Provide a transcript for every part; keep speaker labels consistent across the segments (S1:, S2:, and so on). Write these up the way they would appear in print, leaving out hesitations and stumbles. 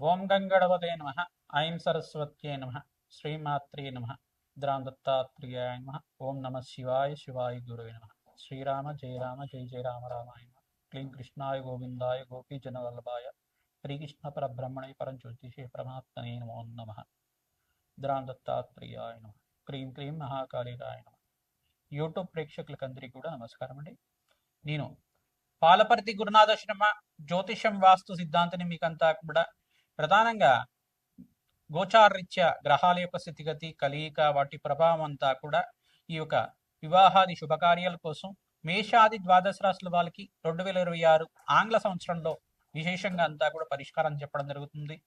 S1: ఓం గంగణపతే నమ. ఐం సరస్వత్యే నమ. శ్రీమాత్రే నమ. ద్రాం దత్తాత్రేయాయ నమ. ఓం నమ శివాయ శివాయ గురువే నమ. శ్రీరామ జయ రామ జయ జయ రామ రామాయ నమ. క్లీం కృష్ణాయ గోవిందాయ గోపీజనవల్లభాయ శ్రీకృష్ణ పరబ్రహ్మణే పరంజ్యోతిషే పరమాత్మనే నమో నమ. ద్రాం దత్తాత్రేయాయ నమ. క్రీం క్లీం మహాకాళికాయ నమ. యూట్యూబ్ ప్రేక్షకులకందరికీ కూడా నమస్కారం అండి. నేను పాలపర్తి గురునాథ శర్మ జ్యోతిషం వాస్తు సిద్ధాంతిని మీకంతా కూడా ప్రధానంగా గోచారరీత్యా గ్రహాల యొక్క స్థితిగతి కలయిక వాటి ప్రభావం అంతా కూడా ఈ యొక్క వివాహాది శుభకార్యాల కోసం మేషాది ద్వాదశ రాశుల వాళ్ళకి 2026 ఆంగ్ల సంవత్సరంలో విశేషంగా అంతా కూడా పరిష్కారం చెప్పడం జరుగుతుంది.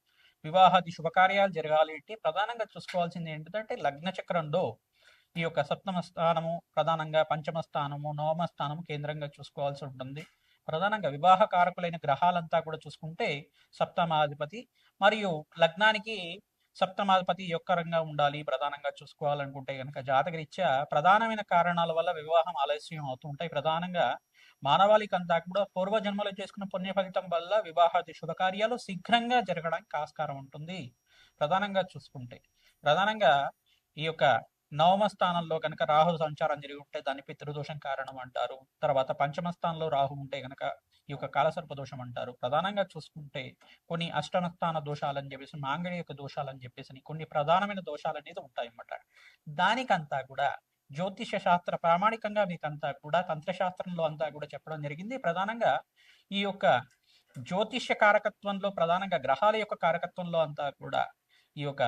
S1: వివాహాది శుభకార్యాలు జరగాలి అంటే ప్రధానంగా చూసుకోవాల్సింది ఏంటంటే లగ్న చక్రంలో ఈ యొక్క సప్తమ స్థానము ప్రధానంగా పంచమ స్థానము నవమ స్థానము కేంద్రంగా చూసుకోవాల్సి ఉంటుంది. ప్రధానంగా వివాహ కారకులైన గ్రహాలంతా కూడా చూసుకుంటే సప్తమాధిపతి మరియు లగ్నానికి సప్తమాధిపతి యొక్క రంగా ఉండాలి. ప్రధానంగా చూసుకోవాలనుకుంటే కనుక జాతకరీత్యా ప్రధానమైన కారణాల వల్ల వివాహం ఆలస్యం అవుతూ ఉంటాయి. ప్రధానంగా మానవాళికంతా కూడా పూర్వజన్మలో చేసుకున్న పుణ్య ఫలితం వల్ల వివాహాది శుభకార్యాలు శీఘ్రంగా జరగడానికి ఆస్కారం ఉంటుంది. ప్రధానంగా చూసుకుంటే ప్రధానంగా ఈ యొక్క నవమ స్థానంలో కనుక రాహు సంచారం జరిగి ఉంటే దాన్ని పితృదోషం కారణం అంటారు. తర్వాత పంచమ స్థానంలో రాహు ఉంటే కనుక ఈ యొక్క కాలసర్ప దోషం అంటారు. ప్రధానంగా చూసుకుంటే కొన్ని అష్టమ స్థాన దోషాలని చెప్పేసి మాంగళ్య యొక్క దోషాలని చెప్పేసి కొన్ని ప్రధానమైన దోషాలు అనేది ఉంటాయి అన్నమాట. దానికంతా కూడా జ్యోతిష శాస్త్ర ప్రామాణికంగా మీకంతా కూడా తంత్రశాస్త్రంలో అంతా కూడా చెప్పడం జరిగింది. ప్రధానంగా ఈ యొక్క జ్యోతిష కారకత్వంలో ప్రధానంగా గ్రహాల యొక్క కారకత్వంలో అంతా కూడా ఈ యొక్క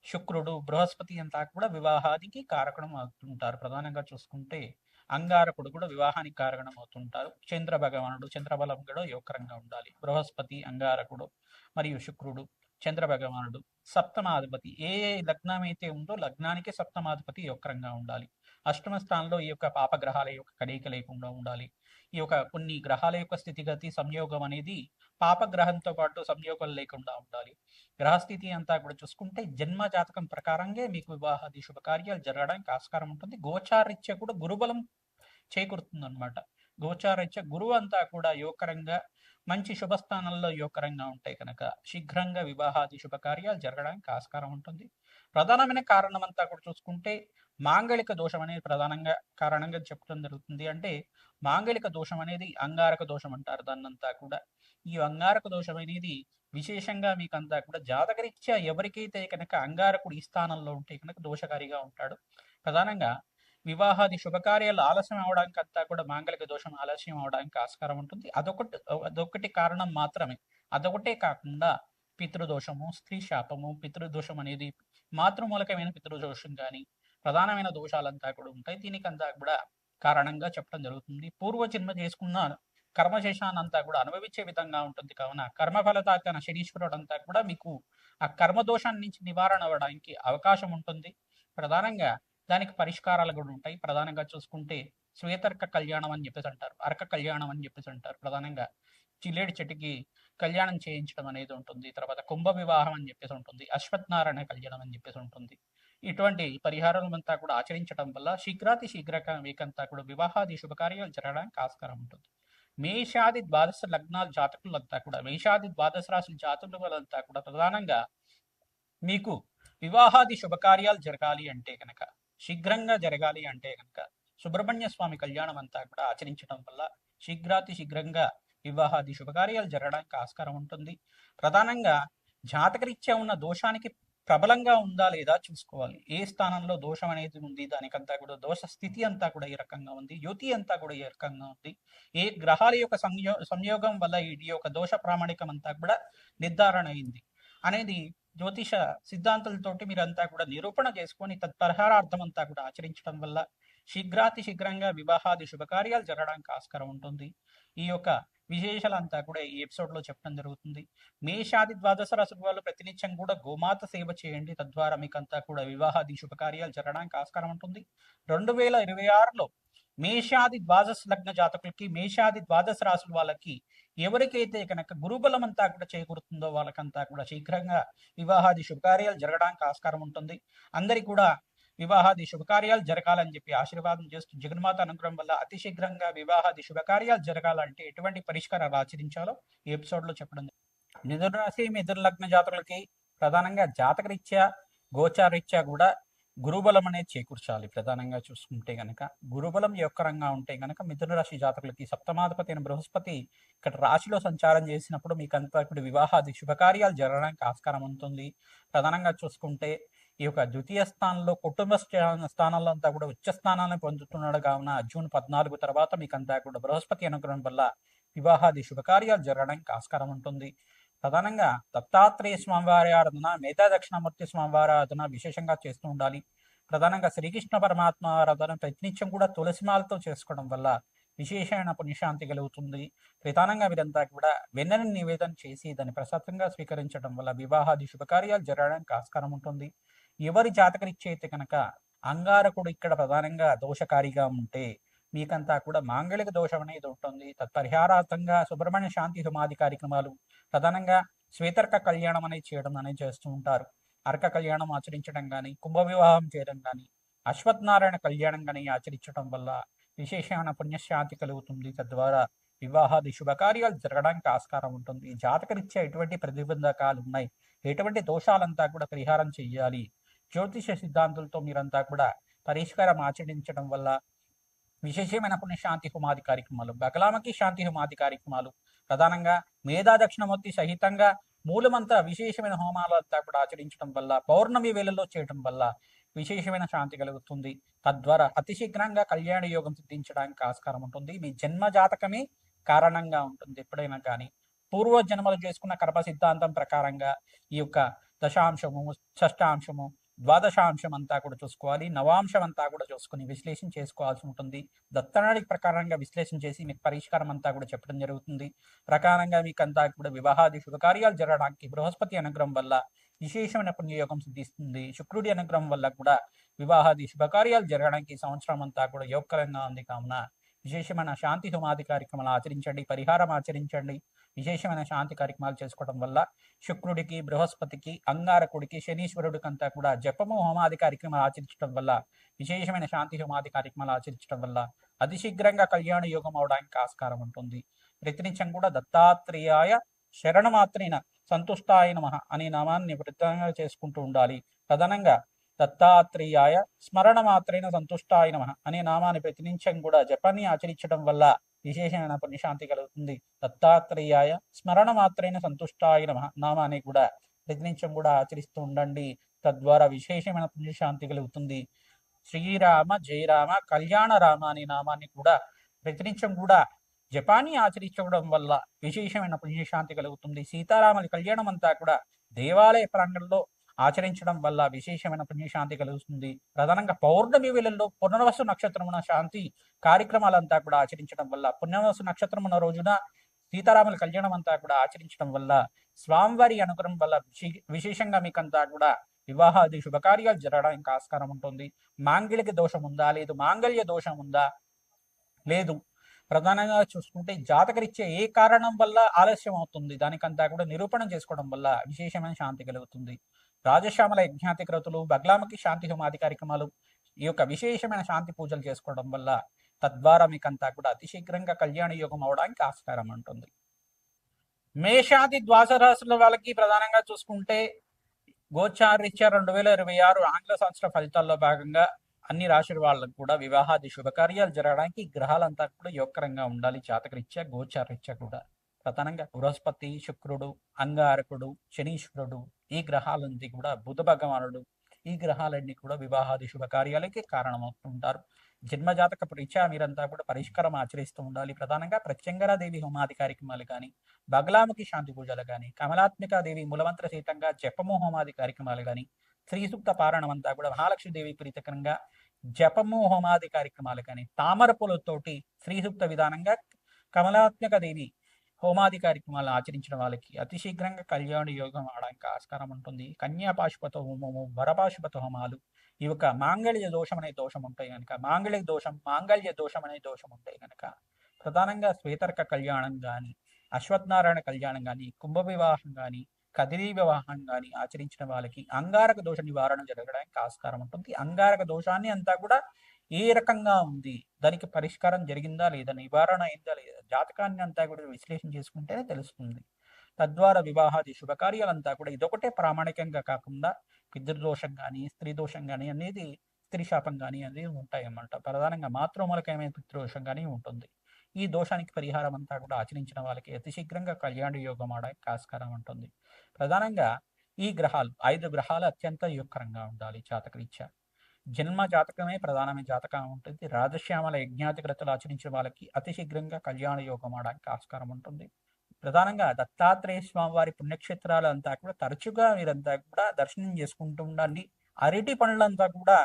S1: శుక్రుడు బృహస్పతి అంతా కూడా వివాహానికి కారకం అవుతుంటారు. ప్రధానంగా చూసుకుంటే అంగారకుడు కూడా వివాహానికి కారణం అవుతుంటారు. చంద్ర భగవానుడు చంద్రబలం కూడా యోగకరంగా ఉండాలి. బృహస్పతి అంగారకుడు మరియు శుక్రుడు చంద్ర భగవానుడు సప్తమాధిపతి ఏ లగ్నం అయితే ఉందో లగ్నానికి సప్తమాధిపతి యోగకరంగా ఉండాలి. అష్టమ స్థానంలో ఈ యొక్క పాపగ్రహాల యొక్క కలయిక లేకుండా ఉండాలి. ఈ యొక్క కొన్ని గ్రహాల యొక్క స్థితిగతి సంయోగం అనేది పాపగ్రహంతో పాటు సంయోగం లేకుండా ఉండాలి. గ్రహస్థితి అంతా కూడా చూసుకుంటే జన్మ జాతకం ప్రకారంగా మీకు వివాహాది శుభకార్యాలు జరగడానికి ఆస్కారం ఉంటుంది. గోచారీత్యా కూడా గురుబలం చేకూరుతుంది అనమాట. గోచారీత్యా గురువు అంతా కూడా యోగకరంగా మంచి శుభస్థానంలో యోగకరంగా ఉంటాయి కనుక శీఘ్రంగా వివాహాది శుభకార్యాలు జరగడానికి ఆస్కారం ఉంటుంది. ప్రధానమైన కారణం అంతా కూడా చూసుకుంటే మాంగళిక దోషం అనేది ప్రధానంగా కారణంగా చెప్పడం జరుగుతుంది. అంటే మాంగళిక దోషం అనేది అంగారక దోషం అంటారు దాన్నంతా కూడా. ఈ అంగారక దోషం అనేది విశేషంగా మీకంతా కూడా జాతకరీత్యా ఎవరికైతే కనుక అంగారకుడు ఈ స్థానంలో ఉంటే కనుక దోషకారిగా ఉంటాడు. ప్రధానంగా వివాహాది శుభకార్యాలు ఆలస్యం అవడానికి అంతా కూడా మాంగళిక దోషం ఆలస్యం అవడానికి ఆస్కారం ఉంటుంది. అదొకటి కారణం మాత్రమే. అదొకటే కాకుండా పితృదోషము స్త్రీ శాపము పితృదోషం అనేది మాతృమూలకమైన పితృదోషం కానీ ప్రధానమైన దోషాలంతా కూడా ఉంటాయి. దీనికంతా కూడా కారణంగా చెప్పడం జరుగుతుంది. పూర్వజన్మ చేసుకున్న కర్మశేషాన్ని అంతా కూడా అనుభవించే విధంగా ఉంటుంది. కావున కర్మఫలతాకన శనీశ్వరుడు అంతా కూడా మీకు ఆ కర్మదోషాన్ని నుంచి నివారణ అవ్వడానికి అవకాశం ఉంటుంది. ప్రధానంగా దానికి పరిష్కారాలు కూడా ఉంటాయి. ప్రధానంగా చూసుకుంటే శ్వేతర్క కళ్యాణం అని చెప్పేసి అంటారు. అర్క కళ్యాణం అని చెప్పేసి అంటారు. ప్రధానంగా చిల్లేడు చెట్టుకి కళ్యాణం చేయించడం అనేది ఉంటుంది. తర్వాత కుంభ వివాహం అని చెప్పేసి ఉంటుంది. అశ్వత్థనారాయణ కళ్యాణం అని చెప్పేసి ఉంటుంది. ఇటువంటి పరిహారాలంతా కూడా ఆచరించడం వల్ల శీఘ్రాతి శీఘ్రంగా మీకంతా కూడా వివాహాది శుభకార్యాలు జరగడానికి ఆస్కారం ఉంటుంది. మేషాది ద్వాదశ లగ్నాల జాతకులంతా కూడా మేషాది ద్వాదశ రాశుల జాతకులంతా కూడా ప్రధానంగా మీకు వివాహాది శుభకార్యాలు జరగాలి అంటే కనుక శీఘ్రంగా జరగాలి అంటే కనుక సుబ్రహ్మణ్య స్వామి కళ్యాణం అంతా కూడా ఆచరించడం వల్ల శీఘ్రాతి శీఘ్రంగా వివాహాది శుభకార్యాలు జరగడానికి ఆస్కారం ఉంటుంది. ప్రధానంగా జాతకరీత్యా ఉన్న దోషానికి ప్రబలంగా ఉందా లేదా చూసుకోవాలి. ఏ స్థానంలో దోషం అనేది ఉంది దానికంతా కూడా దోష స్థితి అంతా కూడా ఏ రకంగా ఉంది, యుతి అంతా కూడా ఏ రకంగా ఉంది, ఏ గ్రహాల యొక్క సంయోగం వల్ల ఈ యొక్క దోష ప్రామాణికం అంతా కూడా నిర్ధారణ అయింది అనేది జ్యోతిష సిద్ధాంతాలతోటి మీరంతా కూడా నిరూపణ చేసుకొని తత్పరిహారార్థం అంతా కూడా ఆచరించడం వల్ల శీఘ్రాతి శీఘ్రంగా వివాహాది శుభకార్యాలు జరగడానికి ఆస్కారం ఉంటుంది. ఈ యొక్క విశేషాలంతా కూడా ఈ ఎపిసోడ్ లో చెప్పడం జరుగుతుంది. మేషాది ద్వాదశ రాశి వాళ్ళు ప్రతినిత్యం కూడా గోమాత సేవ చేయండి. తద్వారా మీకంతా కూడా వివాహాది శుభకార్యాలు జరగడానికి ఆస్కారం ఉంటుంది. 2026లో మేషాది ద్వాదశ లగ్న జాతకులకి మేషాది ద్వాదశ రాశుల వాళ్ళకి ఎవరికైతే కనుక గురుబలం అంతా కూడా చేకూరుతుందో వాళ్ళకంతా కూడా శీఘ్రంగా వివాహాది శుభకార్యాలు జరగడానికి ఆస్కారం ఉంటుంది. అందరికి కూడా వివాహాది శుభకార్యాలు జరగాలని చెప్పి ఆశీర్వాదం చేస్తూ జగన్మాత అనుగ్రహం వల్ల అతి శీఘ్రంగా వివాహాది శుభకార్యాలు జరగాలంటే ఎటువంటి పరిష్కారాలు ఆచరించాలో ఈ ఎపిసోడ్ లో చెప్పడం మిథున రాశి మిథున లగ్న జాతకులకి ప్రధానంగా జాతకరీత్యా గోచారీత్యా కూడా గురుబలం అనేది చేకూర్చాలి. ప్రధానంగా చూసుకుంటే గనక గురుబలం యొక్కరంగా ఉంటే గనక మిథున రాశి జాతకులకి సప్తమాధిపతి అయిన బృహస్పతి ఇక్కడ రాశిలో సంచారం చేసినప్పుడు మీకు అంతా ఇప్పుడు వివాహాది శుభకార్యాలు జరగడానికి ఆస్కారం ఉంటుంది. ప్రధానంగా చూసుకుంటే ఈ యొక్క ద్వితీయ స్థానంలో కుటుంబ స్థానాల్లో అంతా కూడా ఉచ్చ స్థానాన్ని పొందుతున్నాడు కావున జూన్ 14 తర్వాత మీకు అంతా కూడా బృహస్పతి అనుగ్రహం వల్ల వివాహాది శుభకార్యాలు జరగడానికి ఆస్కారం ఉంటుంది. ప్రధానంగా దత్తాత్రేయ స్వామివారి ఆరాధన, మేధా దక్షిణామూర్తి స్వామివారి ఆరాధన విశేషంగా చేస్తూ ఉండాలి. ప్రధానంగా శ్రీకృష్ణ పరమాత్మ ఆరాధన ప్రతినిత్యం కూడా తులసిమాలతో చేసుకోవడం వల్ల విశేషమైన పుణ్యశాంతి కలుగుతుంది. ప్రధానంగా వీరంతా కూడా వెన్నని నివేదన చేసి దాన్ని ప్రసాదంగా స్వీకరించడం వల్ల వివాహాది శుభకార్యాలు జరగడానికి ఆస్కారం ఉంటుంది. ఎవరి జాతకరీత్యా అయితే కనుక అంగారకుడు ఇక్కడ ప్రధానంగా దోషకారిగా ఉంటే మీకంతా కూడా మాంగళిక దోషం అనేది ఉంటుంది. తత్పరిహారార్థంగా సుబ్రహ్మణ్య శాంతి హోమాది కార్యక్రమాలు, ప్రధానంగా శ్వేతర్క కళ్యాణం అనేది చేయడం అనేది చేస్తూ ఉంటారు. అర్క కళ్యాణం ఆచరించడం కానీ, కుంభ వివాహం చేయడం కానీ, అశ్వత్థనారాయణ కళ్యాణం కానీ ఆచరించడం వల్ల విశేషమైన పుణ్యశాంతి కలుగుతుంది. తద్వారా వివాహాది శుభకార్యాలు జరగడానికి ఆస్కారం ఉంటుంది. జాతకరీత్యా ఎటువంటి ప్రతిబంధకాలు ఉన్నాయి, ఎటువంటి దోషాలంతా కూడా పరిహారం చెయ్యాలి, జ్యోతిష సిద్ధాంతులతో మీరంతా కూడా పరిష్కారం ఆచరించడం వల్ల విశేషమైన పుణ్యశాంతి హోమాది కార్యక్రమాలు, బగలామకి శాంతి హోమాది కార్యక్రమాలు, ప్రధానంగా మేధా దక్షిణమూర్తి సహితంగా మూలమంతా విశేషమైన హోమాలు అంతా కూడా ఆచరించడం వల్ల, పౌర్ణమి వేళల్లో చేయడం వల్ల విశేషమైన శాంతి కలుగుతుంది. తద్వారా అతి శీఘ్రంగా కళ్యాణ యోగం సిద్ధించడానికి ఆస్కారం ఉంటుంది. మీ జన్మ జాతకమే కారణంగా ఉంటుంది. ఎప్పుడైనా కానీ పూర్వ జన్మలు చేసుకున్న కర్మ సిద్ధాంతం ప్రకారంగా ఈ యొక్క దశాంశము, షష్టాంశము, ద్వాదశాంశం అంతా కూడా చూసుకోవాలి. నవాంశం అంతా కూడా చూసుకుని విశ్లేషణ చేసుకోవాల్సి ఉంటుంది. దత్తనాడి ప్రకారంగా విశ్లేషణ చేసి మీకు పరిష్కారం అంతా కూడా చెప్పడం జరుగుతుంది. ప్రకారంగా మీకు అంతా కూడా వివాహాది శుభకార్యాలు జరగడానికి బృహస్పతి అనుగ్రహం వల్ల విశేషమైన పుణ్యయోగం సిద్ధిస్తుంది. శుక్రుడి అనుగ్రహం వల్ల కూడా వివాహాది శుభకార్యాలు జరగడానికి సంవత్సరం అంతా కూడా యోగకరంగా ఉంది. కావున విశేషమైన శాంతి హోమాది కార్యక్రమాలు ఆచరించండి, పరిహారం ఆచరించండి. విశేషమైన శాంతి కార్యక్రమాలు చేసుకోవడం వల్ల శుక్రుడికి, బృహస్పతికి, అంగారకుడికి, శనీశ్వరుడికి అంతా కూడా జపము హోమాది కార్యక్రమాలు ఆచరించడం వల్ల, విశేషమైన శాంతి హోమాది కార్యక్రమాలు ఆచరించడం వల్ల అతి శీఘ్రంగా కళ్యాణ యోగం అవడానికి ఆస్కారం ఉంటుంది. ప్రతినిత్యం కూడా దత్తాత్రేయాయ శరణమాత్రేన సంతుష్టాయ నమః అనే నామాన్ని ప్రధానంగా చేసుకుంటూ ఉండాలి. ప్రధానంగా దత్తాత్రేయాయ స్మరణ మాత్రేన సంతుష్టాయ నమః అనే నామాన్ని ప్రతినిత్యం కూడా జపాన్ని ఆచరించడం వల్ల విశేషమైన పుణ్యశాంతి కలుగుతుంది. దత్తాత్రేయాయ స్మరణ మాత్రేన సంతుష్టాయ నమః నామాన్ని కూడా ప్రతినిత్యం కూడా ఆచరిస్తూ ఉండండి. తద్వారా విశేషమైన పుణ్యశాంతి కలుగుతుంది. శ్రీరామ జయరామ కళ్యాణ రామ అనే నామాన్ని కూడా ప్రతినిత్యం కూడా జపాన్ని ఆచరించడం వల్ల విశేషమైన పుణ్యశాంతి కలుగుతుంది. సీతారాముల కళ్యాణం అంతా కూడా దేవాలయ ప్రాంగణంలో ఆచరించడం వల్ల విశేషమైన పుణ్యశాంతి కలుగుతుంది. ప్రధానంగా పౌర్ణమి వేళల్లో పునర్వసు నక్షత్రమున శాంతి కార్యక్రమాలంతా కూడా ఆచరించడం వల్ల, పునర్వసు నక్షత్రమున రోజున సీతారాముల కళ్యాణం అంతా కూడా ఆచరించడం వల్ల, స్వామివారి అనుగ్రహం వల్ల విశేషంగా మీకంతా కూడా వివాహాది శుభకార్యాలు జరగడానికి ఆస్కారం ఉంటుంది. మాంగళ్య దోషం ఉందా లేదు, మాంగళ్య దోషం ఉందా లేదు, ప్రధానంగా చూసుకుంటే జాతకరీత్యా ఏ కారణం వల్ల ఆలస్యం అవుతుంది, దానికంతా కూడా నిరూపణ చేసుకోవడం వల్ల విశేషమైన శాంతి కలుగుతుంది. రాజశ్యామల యజ్ఞాతి క్రతులు, బగ్లామకి శాంతి హోమాది కార్యక్రమాలు, ఈ యొక్క విశేషమైన శాంతి పూజలు చేసుకోవడం వల్ల తద్వారా మీకంతా కూడా అతి శీఘ్రంగా కళ్యాణ యోగం అవడానికి ఆస్కారం ఉంటుంది. మేషాది ద్వాదశ రాశుల వాళ్ళకి ప్రధానంగా చూసుకుంటే గోచారీత్యా 2026 ఆంగ్ల సంవత్సర ఫలితాల్లో భాగంగా అన్ని రాశుల వాళ్ళకు కూడా వివాహాది శుభకార్యాలు జరగడానికి గ్రహాలంతా కూడా యోగకరంగా ఉండాలి. జాతకరీత్యా గోచారీత్యా కూడా ప్రధానంగా బృహస్పతి, శుక్రుడు, అంగారకుడు, శనీశ్వరుడు, ఈ గ్రహాలన్నీ కూడా బుధ భగవానుడు, ఈ గ్రహాలన్నీ కూడా వివాహాది శుభకార్యాలకి కారణమవుతుంటారు. జన్మజాతక రీత్యా మీరంతా కూడా పరిష్కారం ఆచరిస్తూ ఉండాలి. ప్రధానంగా ప్రత్యంగరాదేవి హోమాది కార్యక్రమాలు కానీ, బగలాముఖి శాంతి పూజలు కానీ, కమలాత్మికాదేవి మూలమంత్ర సహితంగా జపము హోమాది కార్యక్రమాలు కానీ, శ్రీ సూక్త పారాయణం అంతా కూడా మహాలక్ష్మీదేవి ప్రీతికరంగా జపము హోమాది కార్యక్రమాలు కానీ, తామర పూలతోటి శ్రీ సూక్త విధానంగా కమలాత్మిక దేవి హోమాది కార్యక్రమాలు ఆచరించిన వాళ్ళకి అతి శీఘ్రంగా కళ్యాణ యోగం అవడానికి ఆస్కారం ఉంటుంది. కన్యాపాశుపత హోమము, వరపాశుపత హోమాలు, ఈ యొక్క మాంగళ్య దోషం అనే దోషం ఉంటాయి కనుక, మాంగళ్య దోషం అనే దోషం ఉంటాయి కనుక ప్రధానంగా శ్వేతర్క కళ్యాణం కానీ, అశ్వత్థనారాయణ కళ్యాణం కానీ, కుంభ వివాహం కానీ, కదిరి వివాహం కానీ ఆచరించిన వాళ్ళకి అంగారక దోష నివారణ జరగడానికి ఆస్కారం ఉంటుంది. అంగారక దోషాన్ని అంతా కూడా ఏ రకంగా ఉంది, దానికి పరిష్కారం జరిగిందా లేదా, నివారణ అయిందా లేదా, జాతకాన్ని అంతా కూడా విశ్లేషణ చేసుకుంటేనే తెలుస్తుంది. తద్వారా వివాహాది శుభకార్యాలంతా కూడా ఇదొకటే ప్రామాణికంగా కాకుండా పితృదోషం కానీ స్త్రీ దోషం కానీ అనేది స్త్రీ శాపం కానీ అనేది ఉంటాయి అన్నమాట. ప్రధానంగా మాతృమూలకమైన పితృదోషం కానీ ఉంటుంది. ఈ దోషానికి పరిహారం అంతా కూడా ఆచరించిన వాళ్ళకి అతి శీఘ్రంగా కళ్యాణ యోగం ఆడడానికి ఆస్కారం ఉంటుంది. ప్రధానంగా ఈ గ్రహాలు 5 గ్రహాలు అత్యంత యోగకరంగా ఉండాలి జాతకరీత్యా. జన్మ జాతకమే ప్రధానమైన జాతకం ఉంటుంది. రాజశ్యామల యజ్ఞాతిగ్రతలు ఆచరించిన వాళ్ళకి అతి శీఘ్రంగా కళ్యాణ యోగం ఆడడానికి ఆస్కారం ఉంటుంది. ప్రధానంగా దత్తాత్రేయ స్వామి వారి పుణ్యక్షేత్రాలు అంతా కూడా తరచుగా మీరంతా కూడా దర్శనం చేసుకుంటూ ఉండండి. అరటి పనులంతా కూడా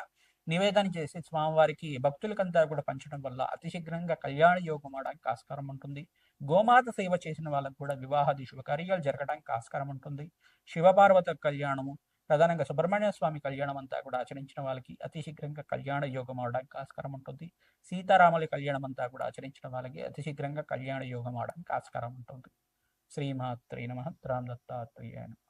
S1: నివేదన చేసి స్వామివారికి భక్తులకంతా కూడా పంచడం వల్ల అతి శీఘ్రంగా కళ్యాణ యోగం అవడానికి ఆస్కారం ఉంటుంది. గోమాత సేవ చేసిన వాళ్ళకు కూడా వివాహాది శుభకార్యాలు జరగడానికి ఆస్కారం ఉంటుంది. శివపార్వత కళ్యాణము, ప్రధానంగా సుబ్రహ్మణ్య స్వామి కళ్యాణం అంతా కూడా ఆచరించిన వాళ్ళకి అతి శీఘ్రంగా కళ్యాణ యోగం అవడానికి ఆస్కారం ఉంటుంది. సీతారాముల కళ్యాణం అంతా కూడా ఆచరించిన వాళ్ళకి అతి శీఘ్రంగా కళ్యాణ యోగం అవడానికి ఆస్కారం ఉంటుంది. శ్రీమాత్రే నమః. రామ్ దత్తాత్రేయాయ నమః.